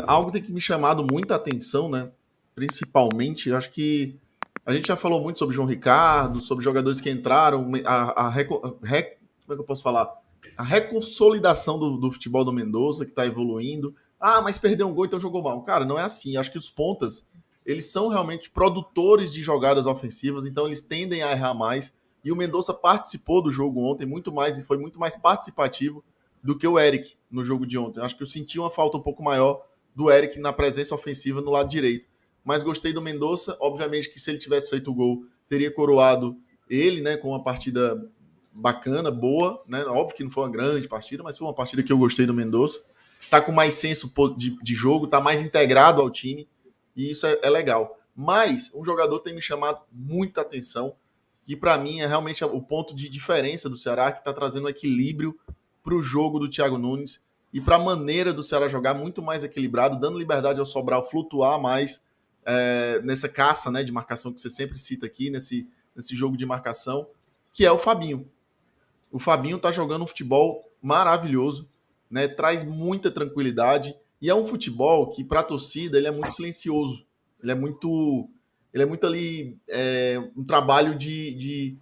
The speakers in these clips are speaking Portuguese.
Algo tem que me chamado muita atenção, né? Principalmente, eu acho que a gente já falou muito sobre João Ricardo, sobre jogadores que entraram, como é que eu posso falar? A reconsolidação do futebol do Mendonça, que está evoluindo. Ah, mas perdeu um gol, então jogou mal. Cara, não é assim. Eu acho que os pontas, eles são realmente produtores de jogadas ofensivas, então eles tendem a errar mais. E o Mendonça participou do jogo ontem muito mais e foi muito mais participativo do que o Eric no jogo de ontem. Eu acho que eu senti uma falta um pouco maior do Eric na presença ofensiva no lado direito. Mas gostei do Mendonça. Obviamente que se ele tivesse feito o gol, teria coroado ele, né, com uma partida bacana, boa, né? Óbvio que não foi uma grande partida, mas foi uma partida que eu gostei do Mendonça. Tá com mais senso de jogo, tá mais integrado ao time, e isso é legal. Mas um jogador tem me chamado muita atenção, que para mim é realmente o ponto de diferença do Ceará, que está trazendo um equilíbrio para o jogo do Thiago Nunes e para a maneira do Ceará jogar muito mais equilibrado, dando liberdade ao Sobral flutuar mais nessa caça, né, de marcação que você sempre cita aqui, nesse jogo de marcação, que é o Fabinho. O Fabinho tá jogando um futebol maravilhoso, né? Traz muita tranquilidade e é um futebol que para a torcida ele é muito silencioso. Ele é muito ali um trabalho de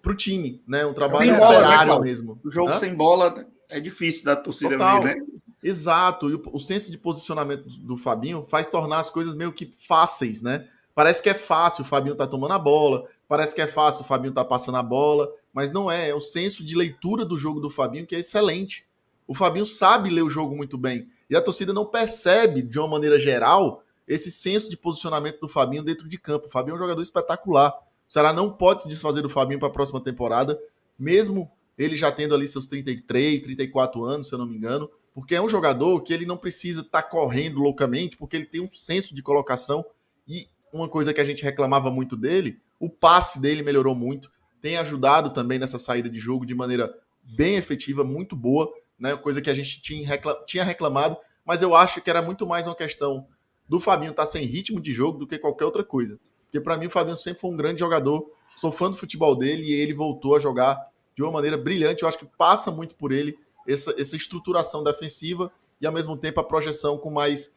pro time, né? Um trabalho Sem bola, né, operário Cláudio? mesmo. O jogo sem bola é difícil da torcida ver, né? Total. Exato. E o senso de posicionamento do Fabinho faz tornar as coisas meio que fáceis, né? Parece que é fácil, o Fabinho tá tomando a bola, parece que é fácil, o Fabinho tá passando a bola, mas não é. É o senso de leitura do jogo do Fabinho que é excelente. O Fabinho sabe ler o jogo muito bem. E a torcida não percebe, de uma maneira geral, esse senso de posicionamento do Fabinho dentro de campo. O Fabinho é um jogador espetacular. O Ceará não pode se desfazer do Fabinho para a próxima temporada, mesmo ele já tendo ali seus 33, 34 anos, se eu não me engano, porque é um jogador que ele não precisa estar correndo loucamente, porque ele tem um senso de colocação e uma coisa que a gente reclamava muito dele, o passe dele melhorou muito, tem ajudado também nessa saída de jogo de maneira bem efetiva, muito boa, né? Coisa que a gente tinha reclamado, mas eu acho que era muito mais uma questão do Fabinho estar sem ritmo de jogo do que qualquer outra coisa. Porque para mim o Fabinho sempre foi um grande jogador, sou fã do futebol dele e ele voltou a jogar de uma maneira brilhante. Eu acho que passa muito por ele essa estruturação defensiva e, ao mesmo tempo, a projeção com mais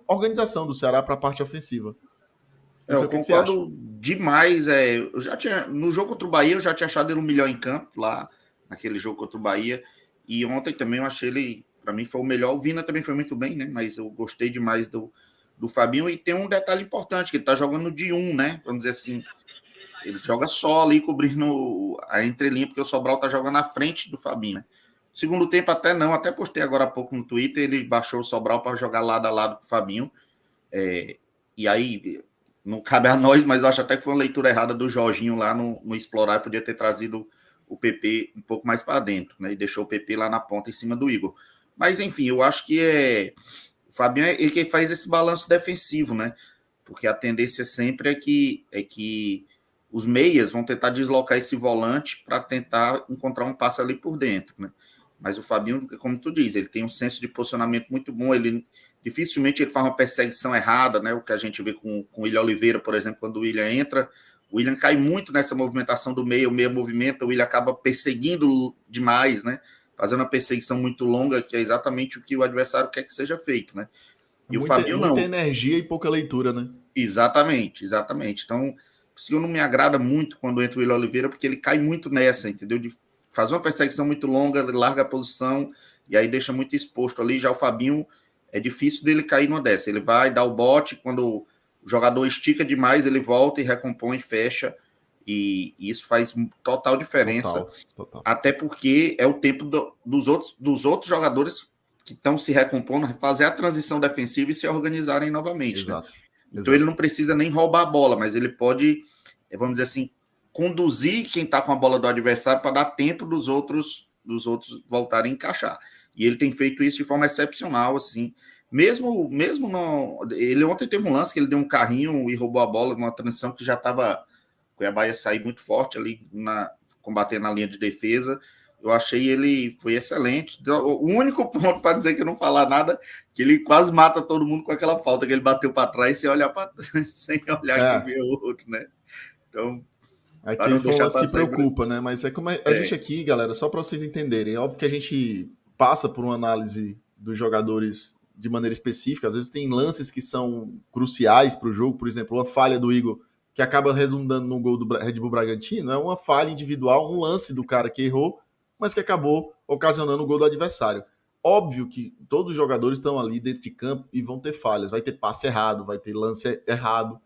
organização do Ceará para a parte ofensiva. Não sei Eu o que você acha. concordo demais. Eu já tinha, no jogo contra o Bahia, eu já tinha achado ele um melhor em campo, lá naquele jogo contra o Bahia. E ontem também eu achei ele, para mim, foi o melhor. O Vina também foi muito bem, né? Mas eu gostei demais do Fabinho. E tem um detalhe importante, que ele tá jogando de né? Vamos dizer assim. Ele joga só ali, cobrindo a entrelinha, porque o Sobral tá jogando na frente do Fabinho, né? Segundo tempo, até não, até postei agora há pouco no Twitter, ele baixou o Sobral para jogar lado a lado com o Fabinho. E aí, não cabe a nós, mas eu acho até que foi uma leitura errada do Jorginho lá no Explorar, podia ter trazido o PP um pouco mais para dentro, né? E deixou o PP lá na ponta em cima do Igor. Mas, enfim, eu acho que o Fabinho é ele que faz esse balanço defensivo, né? Porque a tendência sempre é que os meias vão tentar deslocar esse volante para tentar encontrar um passe ali por dentro, né? Mas o Fabinho, como tu diz, ele tem um senso de posicionamento muito bom, ele dificilmente ele faz uma perseguição errada, né? O que a gente vê com o William Oliveira, por exemplo, quando o William entra, o William cai muito nessa movimentação do meio, o meio movimenta, o William acaba perseguindo demais, né? Fazendo uma perseguição muito longa, que é exatamente o que o adversário quer que seja feito, né? E o Fabinho Muita não. energia e pouca leitura, né? Exatamente, exatamente. Então, isso não me agrada muito quando entra o William Oliveira, porque ele cai muito nessa, entendeu? De fazer uma perseguição muito longa, larga a posição, e aí deixa muito exposto ali. Já o Fabinho, é difícil dele cair numa dessa. Ele vai dar o bote, quando o jogador estica demais, ele volta e recompõe, fecha, e isso faz total diferença, Total, total. até porque é o tempo dos outros jogadores que estão se recompondo, fazer a transição defensiva e se organizarem novamente, né? Exato, Então ele exato. não precisa nem roubar a bola, mas ele pode, vamos dizer assim, conduzir quem está com a bola do adversário para dar tempo dos outros voltarem a encaixar. E ele tem feito isso de forma excepcional, assim. Mesmo no, ele ontem teve um lance que ele deu um carrinho e roubou a bola numa transição que já estava. O Cuiabá ia sair muito forte ali, combatendo na linha de defesa. Eu achei ele foi excelente. O único ponto para dizer que eu não falar nada, que ele quase mata todo mundo com aquela falta que ele bateu para trás sem olhar para sem olhar quem vê o outro, né? Então, para Aquele não foi um deixar lance que passar aí. preocupa, né? Mas é como a gente aqui, galera, só para vocês entenderem, é óbvio que a gente passa por uma análise dos jogadores de maneira específica, às vezes tem lances que são cruciais para o jogo, por exemplo, uma falha do Igor que acaba resultando no gol do Red Bull Bragantino, é uma falha individual, um lance do cara que errou, mas que acabou ocasionando o gol do adversário. Óbvio que todos os jogadores estão ali dentro de campo e vão ter falhas, vai ter passe errado, vai ter lance errado,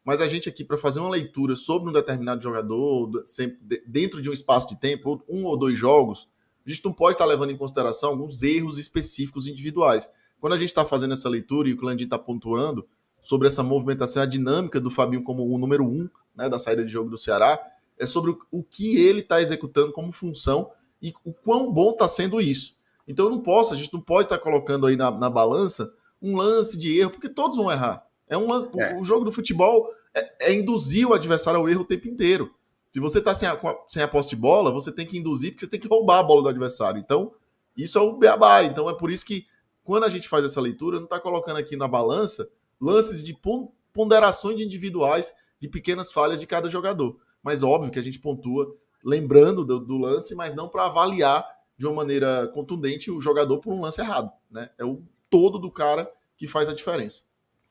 mas a gente aqui, para fazer uma leitura sobre um determinado jogador, sempre dentro de um espaço de tempo, um ou dois jogos, a gente não pode estar levando em consideração alguns erros específicos individuais. Quando a gente está fazendo essa leitura e o Clandy está pontuando sobre essa movimentação, a dinâmica do Fabinho como o número 1, né, da saída de jogo do Ceará, é sobre o que ele está executando como função e o quão bom está sendo isso. Então a gente não pode estar colocando aí na balança um lance de erro, porque todos vão errar. O jogo do futebol é induzir o adversário ao erro o tempo inteiro. Se você está sem a posse de bola, você tem que induzir, porque você tem que roubar a bola do adversário. Então, isso é o beabá. Então, é por isso que, quando a gente faz essa leitura, não está colocando aqui na balança lances de ponderações individuais de pequenas falhas de cada jogador. Mas, óbvio que a gente pontua lembrando do lance, mas não para avaliar de uma maneira contundente o jogador por um lance errado. Né? É o todo do cara que faz a diferença.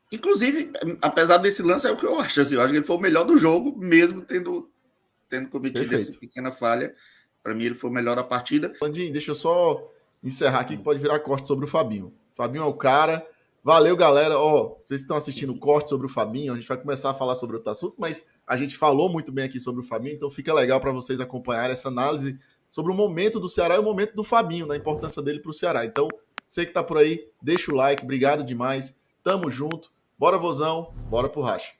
Inclusive, apesar desse lance, é o que eu acho. Assim, eu acho que ele foi o melhor do jogo, mesmo tendo cometido essa pequena falha. Para mim, ele foi o melhor da partida. Landinho, deixa eu só encerrar aqui, que pode virar corte sobre o Fabinho. Fabinho é o cara. Valeu, galera. Vocês estão assistindo o corte sobre o Fabinho. A gente vai começar a falar sobre outro assunto, mas a gente falou muito bem aqui sobre o Fabinho, então fica legal para vocês acompanharem essa análise sobre o momento do Ceará e o momento do Fabinho, na importância dele para o Ceará. Então, você que está por aí, deixa o like. Obrigado demais. Tamo junto. Bora, Vozão. Bora pro racha.